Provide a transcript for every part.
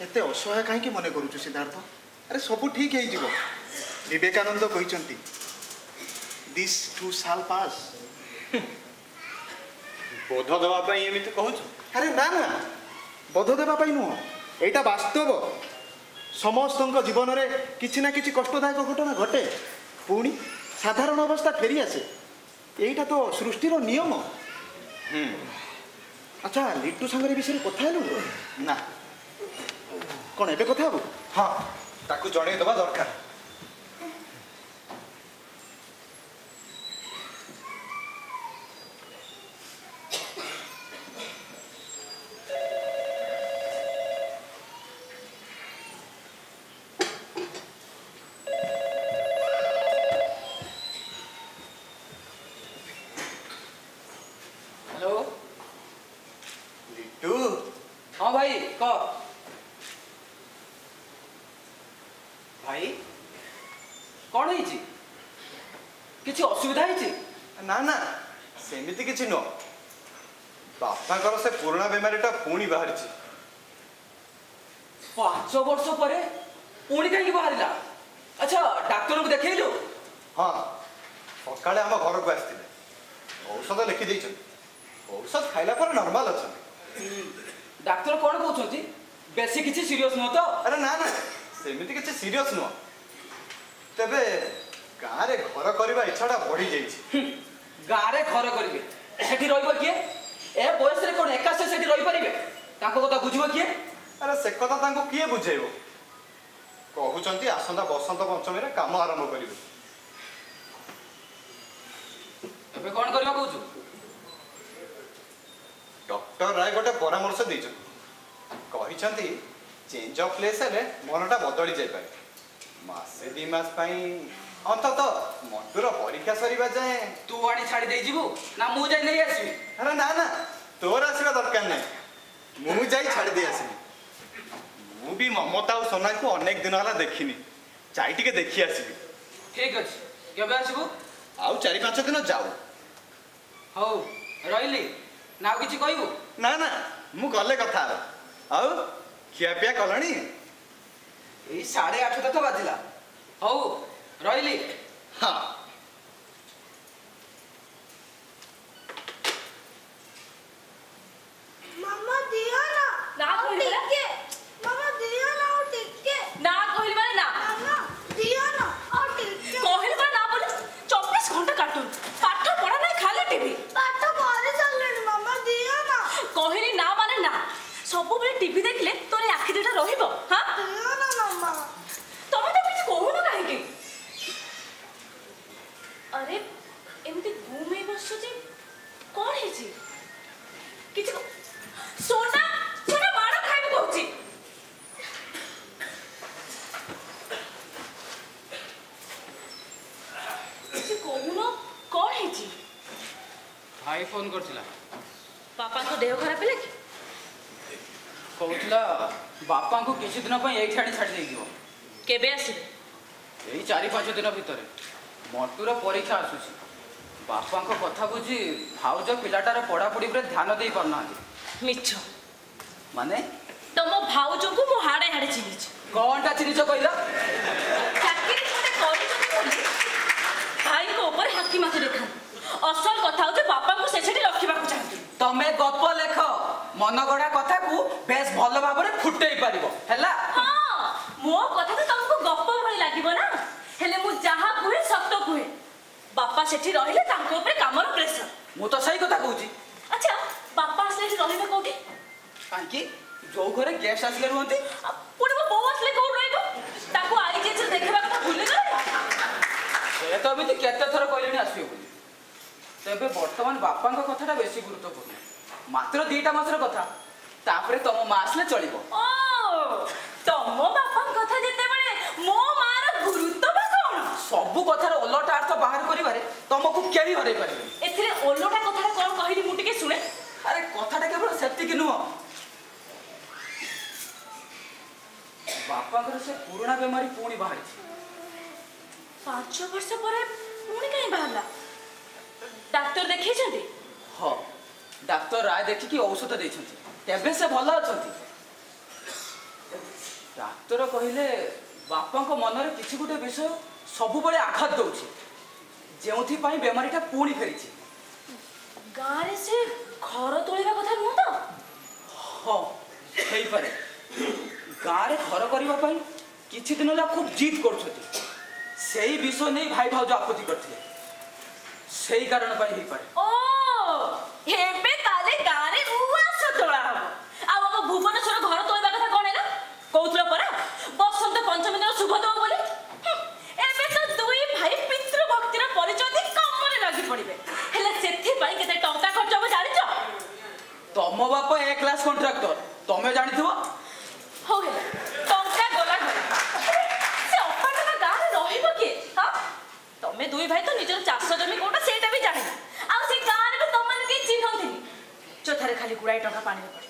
एते असहाय कहीं मन करूँ सिद्धार्थ? अरे सब ठीक है। विवेकानंद कहते दिस टू साल पास। बोध देवाई एमती कहूँ? अरे ना ना बोध देवाई नुह, यहाँ वास्तव। समस्त जीवन में किसी ना कि कष्टदायक घटना घटे पुणी साधारण अवस्था फेरी आसे। यहीटा तो सृष्टिर नियम। अच्छा लिट्टू सांगरे विषय कथा हेलु ना कौन एबे कथा हबो? हाँ ताकू जणे दबा दरकार। हाँ भाई कह भाई कौन है किसी असुविधा है? ना ना सेमिति किछि नो, बापाकर से पुराना बेमारीटा पुणी बाहरी। 5 वर्ष पर पुणी कहीं बाहर? अच्छा डाक्टर को देखैलु? हाँ सकाଳେ आम घर को आसते औषध लिखि देइछन, औषध खाइला पर नॉर्मल अच्छा। डाक्टर कौन कहते बेसी किसी सीरियस नुह तो? अरे ना ना सेमिति किछि सीरियस नुह, तबे गाँव रे घर करबा इच्छाटा बढ़ी जाइछि। गाँव रे घर करिवे सेठी रहइबो किए? ए बयस रे कोन एका से सेठी रहि परिबे? ताको कथा बुझिबो किए? अरे से कथा तांको किए बुझेइबो? कहउचंती आसंता बसंत पंचमी रे काम आरंभ करिवे। एबे कोन करबा कहउछु? डॉक्टर राय गोटे परामर्श देइछन, कहिसंती चेंज ऑफ प्लेस हेले मनटा बदली जाय पारे। मासे 2 मास पई अंतत मंटूर परीक्षा सरीबा जाए तू आनी छाड़ी दे जीवु ना मु जाई नहीं आसीबी? अरे ना ना तोर आसीबा दरकार नहीं, मु जाई छाड़ी दे आसीबी। मु भी ममता और सोना को अनेक दिन हला देखिनी, जाई टिके देखि आसीबी। ठीक अछि, केबे आसीबु? आउ 4-5 दिन जाऊ। हौ रहिली ना किछि कहबो? ना ना मु गले कथा आउ खिया पिया कलणी? एई 8:30 तो बाजिला। हौ रहिली। हाँ मामा दिया ना ना कहली टिके मामा दिया ना और टिके ना कहली माने ना मामा दिया ना और टिके कहली माने ना बोले 24 घंटा कार्टून पाठ पढ़ा नहीं खाली टीवी पाठ पढ़े चललेनी मामा दिया ना कहली ना माने ना सब बेले टीवी देखले तोरे आखि दुटा रहिबो। हां दिया ना मामा तमे तो किछ कहू ना काहे? अरे एमती घूमे बसु जे कोन हे जी किछ सोना सोना मार खाइबो कहूची। किछ कहू ना कोन हे जी? भाई फोन करथिला। पापा को देह खराब है कि? कहूतला बापा को किछि दिन पई एई छाड़ी छाड़ी दे दियो। केबे आसीबे? एई 4-5 दिन भितरे मंटूर परीक्षा आसुची। बापा को कथा बुझी भाउज पिलाटार पढ़ापढ़ी पर ध्यान दे पारना। मिछ माने तम भाउज को मो हाड़े हाड़े चिन्हिछ। कोनटा चिन्हिछ कहला? चाकरी छोटे करिछ भाई को ऊपर हाकी माथि देखा। असल कथा हो जे बापा को सेछटी रखिबा को चाहती। तमे गप लेख मनगड़ा कथा को बेस भल भाबरे फुटै पारिबो हैला। हां मो कथा तो तुमको गप भई लागिबो ना, हेले मु जहा कुहे सत्य कुहे। बापा सेठी रहिले तांको ऊपर कामर प्रेशर। मु तो सही कथा कहूची। अच्छा बापा असले रहिबे कोठी? काकी जो घरे गेस्ट आसले रहंती पुणी मो बो असले कोड रहइबो? ताको आई जे देखबा कथा भूले गले। ए तो अभी केते थर कहलेनी आसियो बोली। तबे वर्तमान बापा को कथाटा बेसी गुरुत्वपूर्ण। मात्र 2टा मासर कथा, तापरे तम मा आसले चलिबो। ओ तम बापा कथा जेते बळे मो मार गुरुत्व बा कोन? सबु कथार ओलटा अर्थ बाहर करिबारे तमको केही हरै पारिबे। एथिरे ओलटा कथाटा कोन कहिली मु टिके सुने? अरे कथाटा केवल सेति कि नुह, बापा घर से पुराना बेमारी पुणी बाहरी। 5 वर्ष पर पुणी कहीं बाहरला? डॉक्टर देखै छथि? हाँ डाक्टर राय देखिकी औषध देइछन्ति, तेबे से भल अछन्ति। डाक्तर कहले बापा मनरे किसी गोटे विषय सब बड़े आघात दौची जो बेमारीटा पुणी फेरी गाँव से घर तोड़ा कथा नुह तो हाँ हो पारे गाँव घर करने किछि दिन ला खूब जिद कर विषय नहीं भाई भाउज आपत्ति करते से कारण हो पारे ओ एबे ताले गाँव रे उआस तोड़ा हम आ भुवनेश्वर घर तोड़ा कथा कौन है कौतला परा बसंत पंचमी दिन शुभ दो बोली एबे तो दुई भाई पितृ भक्तिर परिचय दे कामरे लागि पड़िबे हेले सेथि पई केते टंका खर्च हो जानि छ तम बाप ए क्लास कॉन्ट्रैक्टर तमे जानि थबो हो हेले टंका गला घरे से अपार्टमेंट गाँव रे रहिबो के हां तमे दुई भाई तो निजर चाष जमी कोटा सेटा भी जानि आ से गाँव रे तम मन के चिन्हथिनी चोथारे खाली गुड़ाई टंका पानी में पड़िबो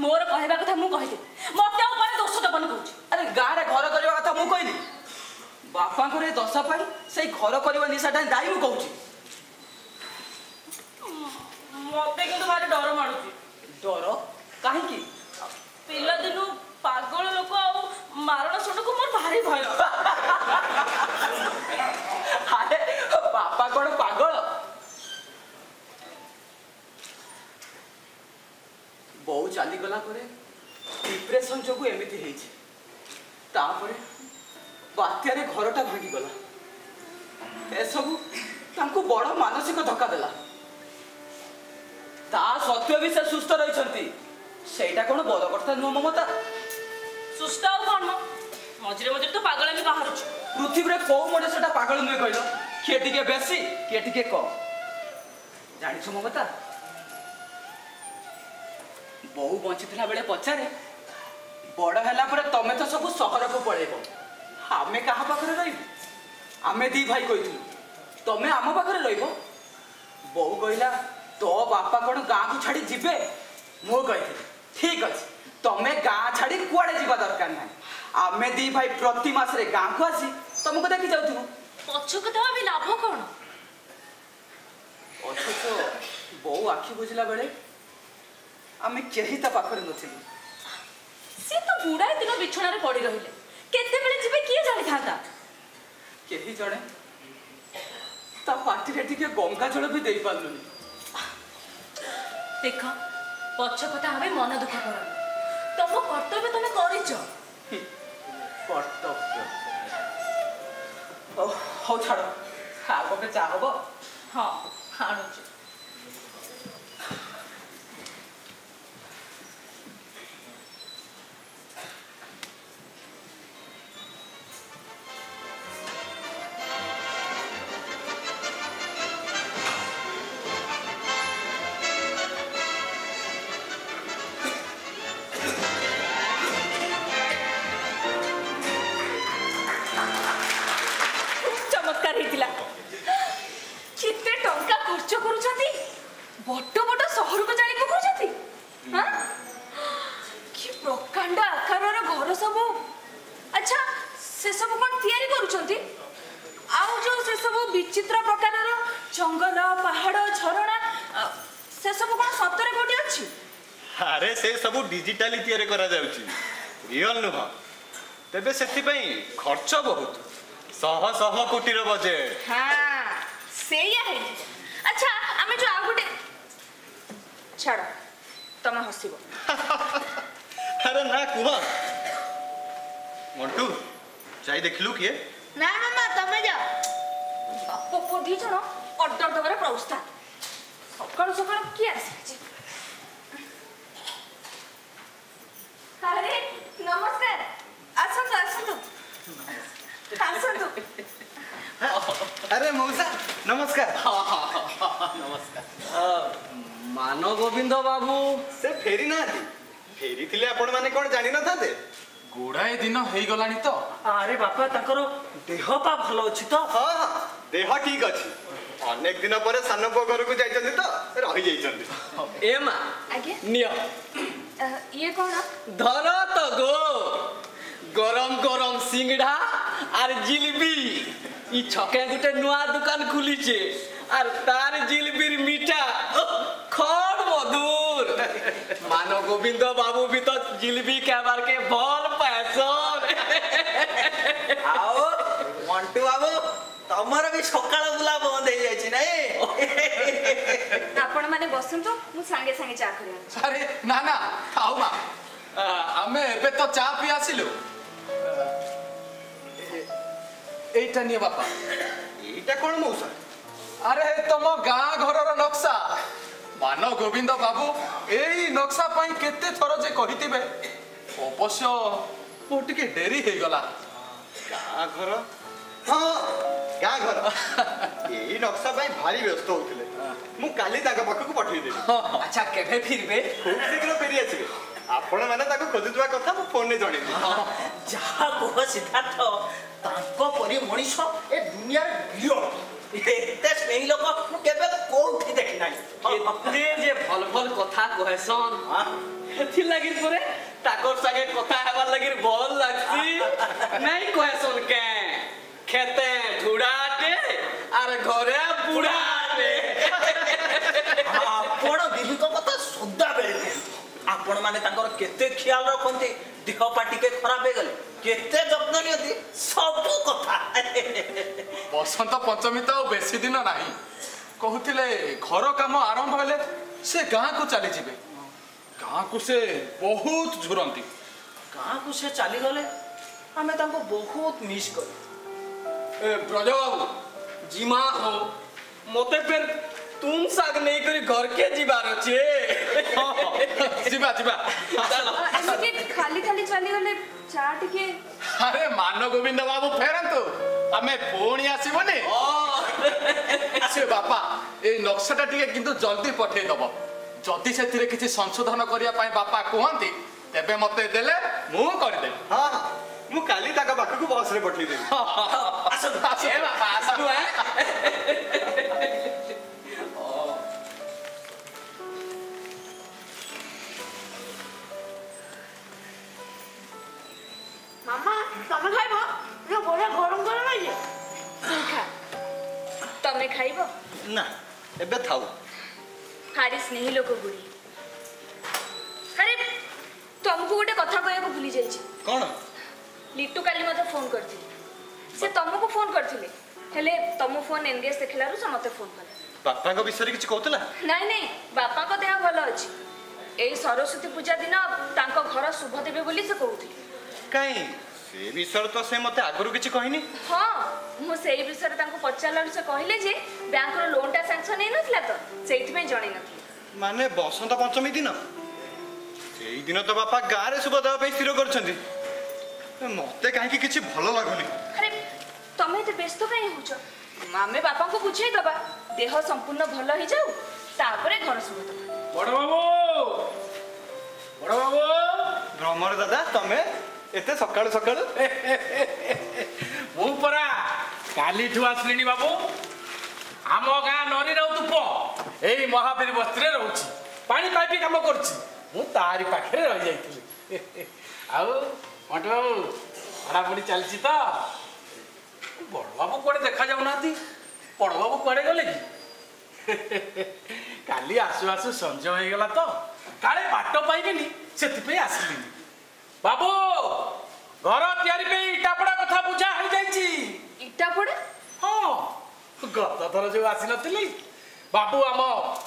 मोर कहबा कथा मु कहि दे मते ऊपर दोष दबन कहूची अरे गाँव रे घर करवा कथा मु कहली बापा को दशा पाई से घर करवा निशाटा दायी मु कहूची मते किंतु भारी डर माडुची डर काहे पिला दिनु पागल लोक आ मारण सुण को मोर भारी भय अरे बापा कौन पागल बहु चली गला डिप्रेशन जो एमती बात्यारे घरटा भांगीगला एसबू बड़ मानसिक धक्का देला ता सत्वे भी से सुस्थ रही कौन बड़ कथा नुह ममता सुस्त आ कौन मझे मझे तो पागल भी बाहर पृथ्वी कौ मनुष्यटा पागल नुहे कहल किए टिके बेसी किए टिके कम जानिछ ममता बहु बंची बेले पचारे बड़ है तमें तो सब सहर को पलैब आमे क्या पाखे रही दी भाई कही तमें आम पाखे रही बहु कहला तो बापा कौन गाँव को छाड़ी जीवे मु कही ठीक अच्छे तमें गाँ छाड़ी कुआड़े जीवा दरकार ना आमे दी भाई प्रति मासरे गाँ को आसी तुमको देखी जाऊ पछ कथा भी लाभ कौन अथच बहु आखि बुझला बेले आमे केही ता पाखरे नथिलु से तो बुढ़ाए दिन बिछणा रे पड़ी रहिले केते बेले जिबे किए जानि थाता केही जणे ता पार्टी रे टिके गंगा जल भी देई पालुनी देख पछ कथा हमें मन दुख कर तुम कर्तव्य तुम करिछ कर्तव्य हो छाड़ो आगो पे चाहब हाँ आणुछु विचित्र प्रकार जंगल पहाड़ झरणा से सब कौन सतरे कोटी अछि अरे से सब डिजिटली तैयारी करा जाउची रियल नुह तेबे सेति पई खर्च बहुत शह शह कोटी रो बजेट हां सेया है अच्छा हमें जो आगुटे छाड़ तमे हसिबो अरे ना कुआ मोंटू जाई देखलु किए ना मामा तमे जा बापो को दी जण ऑर्डर दबार प्रस्ताव सकाळ सकाळ की आसी अरे नमस्कार आसंतु आसंतु आसंतु अरे मौसा नमस्कार नमस्कार मान गोविंद बाबू से फेरी ना फेरी थिले आपण माने कोन जानि न थाते गुड़ाए दिन हो गलानी तो अरे बापा तकर देह पा भलो अछि तो हां हां देह ठीक अछि अनेक दिन पर सानपो घर को जाइछन्ती तो रहि जाइछन्ती ए मा आगे नियो ये कौन धर तो गो गरम गरम सिंगड़ा और जिलेबी ई छके गुटे नुआ दुकान खुली छे और तार जिलेबीर मीठा खड़ मधुर मान मान गोविंद बाबू भी तो जिलेबी खाबार के भल पाएसन। आओ मंटू बाबू तमर भी सकाळ बुला बंद हो जाई नहीं आपण माने बसंतो मु संगे संगे चा करिया। अरे ना ना खाऊ मा आमे एबे तो चा पी आसिलु। एटा निये बापा। ଏଇଟା କ'ଣ ମଉସା? अरे तुम गाँ घर नक्शा मान गोविंद बाबू एई नक्शा पाई केते थर जे कहितिबे अवश्य मो टिके डेरी हे गला। ଗାଁ ଘର ହଁ ଗାଁ ଘର ଏଇ ନକ୍ସା ପାଇଁ ଭାରି ବ୍ୟସ୍ତ ହଉଥିଲେ। ମୁଁ କାଲି ତାଙ୍କ ପାଖକୁ ପଠେଇଦେବି। अच्छा केबे फिरबे ଖୁବ୍ ଶୀଘ୍ର ଫେରି ଆସିବେ। ଆପଣମାନେ ତାକୁ ଖୋଜୁଥିବା କଥା ମୁଁ ଫୋନରେ ଜଣେଇବି। ଯାହା କୁହ ସିଦ୍ଧାର୍ଥ ତାଙ୍କ ପରି ମଣିଷ ଏ ଦୁନିଆରେ ବିରଳ। ଏତେ ସ୍ନେହୀ ଲୋକ ମୁଁ କେବେ କୋଉଠି ଦେଖି ନାହିଁ। केते जे भल भल कथा कहसन हेथि लागि परे ताकर संगे कथा हेबार लागि भल लागसी नहीं कहसन के खेते ढुड़ाटे आर घरे बुढ़ाटे। ଆପଣ ଦିଦିଙ୍କ କଥା ସଦାବେଳେ ଆପଣ ମାନେ ତାଙ୍କର କେତେ ଖିଆଲ ରଖନ୍ତି ଦେହ ପା ଟିକେ ଖରାପ ହେଇଗଲେ କେତେ ଯତ୍ନ ନିଅନ୍ତି ସବୁ କଥା। बसंत पंचमी तो बेसी दिन नाही कहूतिले घर काम आरंभ हेले से गाँ को चली जिबे। गाँ को से बहुत झुरंती। ଗାଁକୁ ସେ ଚାଲିଗଲେ ଆମେ ତାଙ୍କୁ ବହୁତ ମିସ୍ କରୁ। ए ब्रज बाबू जिमा हो मते फिर तुम साग नहीं करी घर के जीवार छे। जिबा जिबा एमिके खाली खाली चली गले चा टिके। अरे मान गोविंद बाबू फेरंतु आमे पुणी आसीबनी। से बापा ए नक्शाटा टिके किंतु जल्दी पठेई दबो जदि सेथिरे किछि संशोधन करिया पाई बापा कहंती तेबे मते देले मु कर दे। ହଁ ହଁ ମୁଁ କାଲି ତାଙ୍କ ପାଖକୁ ବସରେ ପଠେଇଦେବି। ए बाबा आसु है ମାମା ତମେ ଖାଇବ ନା ବଢିଆ ଗରମ ଗରମ ହେଇଛି। तू खा तमे खाइब ନା ଏବେ ଥାଉ। हारी स्नेही लोक गुड़ी। अरे तुमको गोटे कथा कहया भूली जाइए। କ'ଣ? लिट्टू काली मते फोन करथि से तुमको फोन करथिले हेले तुम फोन एंगेज देखलारु से मते फोन कले। ବାପାଙ୍କ ବିଷୟରେ କିଛି କହୁଥିଲା? नहीं नहीं बापा को देह भल अछि एई सरस्वती पूजा दिन तांको घर शुभ देबे बोली से कहउथिले। କାଇଁ ସେ ବିଷୟରେ ତ ସେ ମୋତେ ଆଗରୁ କିଛି କହିନି। हाँ मु सेई विषय तांको पचारलारु से कहिले जे बैंक रो लोन टा सैंक्शन नै नथिला तो सेइथि में जणी नथि। ମାନେ ବସନ୍ତ ପଞ୍ଚମୀ ଦିନ ସେଇଦିନ ତ ବାପା ଗାଁରେ ଶୁଭ ଦେବା ପାଇଁ ସ୍ଥିର କରିଛନ୍ତି। ମୋତେ କାହିଁକି କିଛି ଭଲ ଲାଗୁନି। अरे तमे तो व्यस्त काई होछ मामे बापा को बुझाई दबा देह संपूर्ण भल हो जाऊ तापरे घर शुभ दबा। बड़ बाबू ଭ୍ରମର ଦାଦା ତମେ ଏତେ ସକାଳୁ ସକାଳୁ? ମୁଁ ପରା କାଲିଠୁ ଆସିଲିଣି ବାବୁ। ଆମ ଗାଁ ନରୀ ରାଉତୁପ ଏଇ ମହାବୀର ବସ୍ତିରେ ରହୁଛି ପାଣି ପାଇପି କାମ କରୁଛି। ମୁଁ ତାରି ପାଖରେ ରହିଯାଇଥିଲି। ଆଉ ମଣ୍ଟୁ ବାବୁ ପଢ଼ାପଢ଼ି ଚାଲିଛି ତ? ବଡ଼ ବାବୁ କୁଆଡ଼େ ଦେଖାଯାଉନାହାନ୍ତି। ବଡ଼ ବାବୁ କୁଆଡ଼େ ଗଲେ କି? କାଲି ଆସୁ ଆସୁ ସଞ୍ଜ ହେଇଗଲା ତ କାଳେ ବାଟ ପାଇବିନି ସେଥିପାଇଁ ଆସିଲିନି। ବାବୁ ଘର ତିଆରି ପାଇଁ ଇଟାପଡ଼ା କଥା ବୁଝା ହେଇଯାଇଛି। इटा पड़े ହଁ ଗତ ଥର ଯୋଉ ଆସିନଥିଲି ବାବୁ ଆମ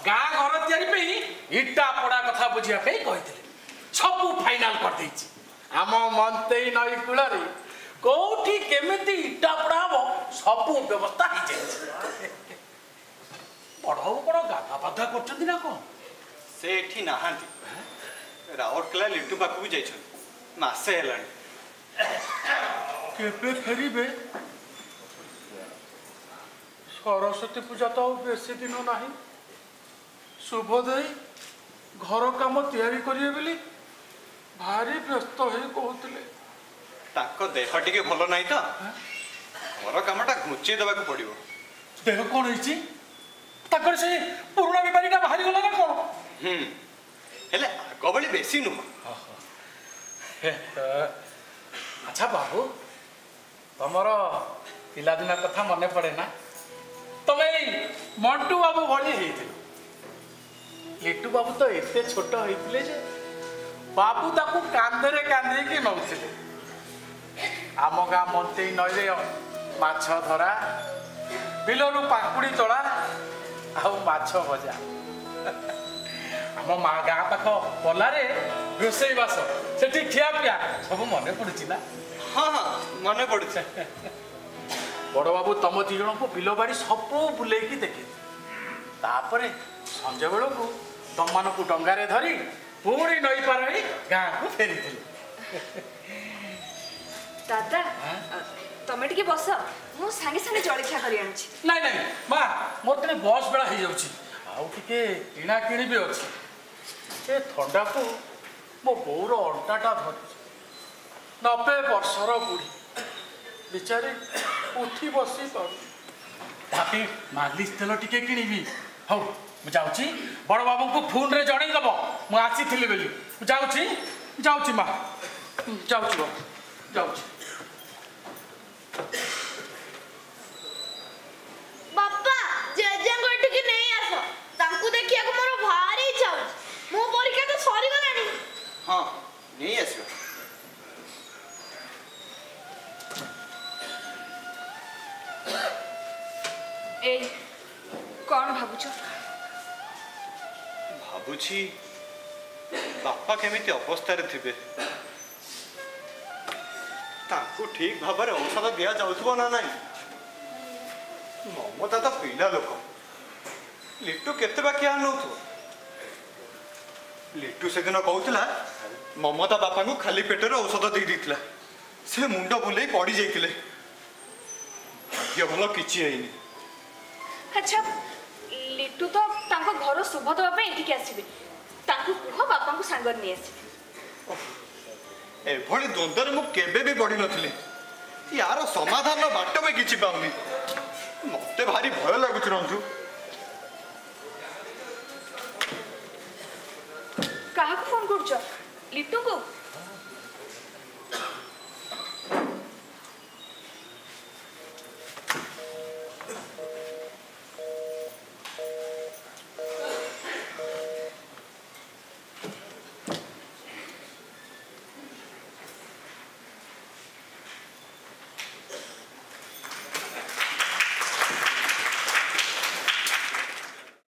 ଗାଁ ଘର ତିଆରି ପାଇଁ ଇଟାପଡ଼ା କଥା ବୁଝିବା ପାଇଁ କହିଥିଲେ। ସବୁ ଫାଇନାଲ କରିଦେଇଛି। ଆମ ମନ୍ତେଇ ନଈ କୂଳରେ କୋଉଠି କେମିତି ଇଟାପଡ଼ା ହବ ସବୁ ବ୍ୟବସ୍ଥା ହେଇଯାଇଛି। ବଡ଼ ବାବୁ କ'ଣ ଗାଧା ପାଧା କରୁଛନ୍ତି ନା କ'ଣ? ସେ ଏଠି ନାହାନ୍ତି। ରାଉରକେଲା ଲିଟୁ ପାଖକୁ ଯାଇଛନ୍ତି ମାସେ ହେଲାଣି। କେବେ ଫେରିବେ? ସରସ୍ୱତୀ ପୂଜା ତ ଆଉ ବେଶୀ ଦିନ ନାହିଁ। ଶୁଭ ଦେଇ ଘର କାମ ତିଆରି କରିବେ ବୋଲି ଭାରି ବ୍ୟସ୍ତ ହେଇ କହୁଥିଲେ। ତାଙ୍କ ଦେହ ଟିକେ ଭଲ ନାହିଁ ତ ଘର କାମଟା ଘୁଞ୍ଚେଇ ଦେବାକୁ ପଡ଼ିବ। ଦେହ କ'ଣ ହେଇଛି? ତାଙ୍କର ସେ ପୁରୁଣା ବେମାରୀଟା ବାହାରିଗଲା ନା କ'ଣ? ହେଲେ ଆଗ ଭଳି ବେଶୀ ନୁହଁ। ଆଚ୍ଛା ବାବୁ ତମର ପିଲାଦିନ କଥା ମନେ ପଡ଼େ ନା? ତମେ ଏଇ ମଣ୍ଟୁ ବାବୁ ଭଳି ହେଇଥିଲ। ଲିଟୁ ବାବୁ ତ ଏତେ ଛୋଟ ହେଇଥିଲେ ଯେ बाबू ताकू कांधे कांधेकी नौथिले आम गाँ मंतेई नईरे माछ धरा बिलरू पाकुड़ी तोड़ा आउ माछ भजा आम माँ गाँ पाख पलारे रोसई बास सेठी खिया पिया सब मन पड़ुची ना। हाँ हाँ मन पड़ू। बड़ बाबू तुम दी जन को बिल बाड़ी सब बुलेकी देखे तापरे संज बेल को तुम मान को डंगारे धरी पुणी नई पार हो गाँ को फेरी दादा तमें टिके बस मु सांगे सांगे जलखिया करी आनुची। नाई नाई माँ मोर तेरे बस बेला हो जाउची आउ टिके किणा किणी भी अच्छी ए थंडा को मो बोर अंटाटा धरी 90 वर्षर बुढ़ी बिचारी उठी बसी तापे मालिश तेल टिके किणीबी हौ मु जाउची बड़ बाबू को फोन रे जणै दबो मु आसी थिली बेली जाउची माँ जाउची बाबू जाउची। बापा जेजे गोटी की नहीं आसो तांकू देखिया को मोर भारी इच्छा हो मो परीक्षा तो सरी गलानी। हाँ नहीं आसो ए कौन भाबुछ भाबुची बापा केमिति अवस्था थे ताकू ठीक भाव में औषध दिया जाउथबो ना नहीं ममता तो पिला लोक लिट्टू केते बाकी आन नउथो लिट्टू से दिन कहूला ममता बापा को खाली पेटर औषध दे देथिला से मुंड बुले पड़ी जाइतिले भाग्य भल किछि हैनी। अच्छा लिट्टू तो तांको घर शुभ दवा पे एठिक आसीबे तांको कुह बापा को सांग नि आसीबे एभली द्वंद्वर मु केबे भी बढ़ी नथिले यार समाधान बाट में किछि पाउनी मते भारी भय लागुछ रंजू। काहा को फोन करछ लिट्टू को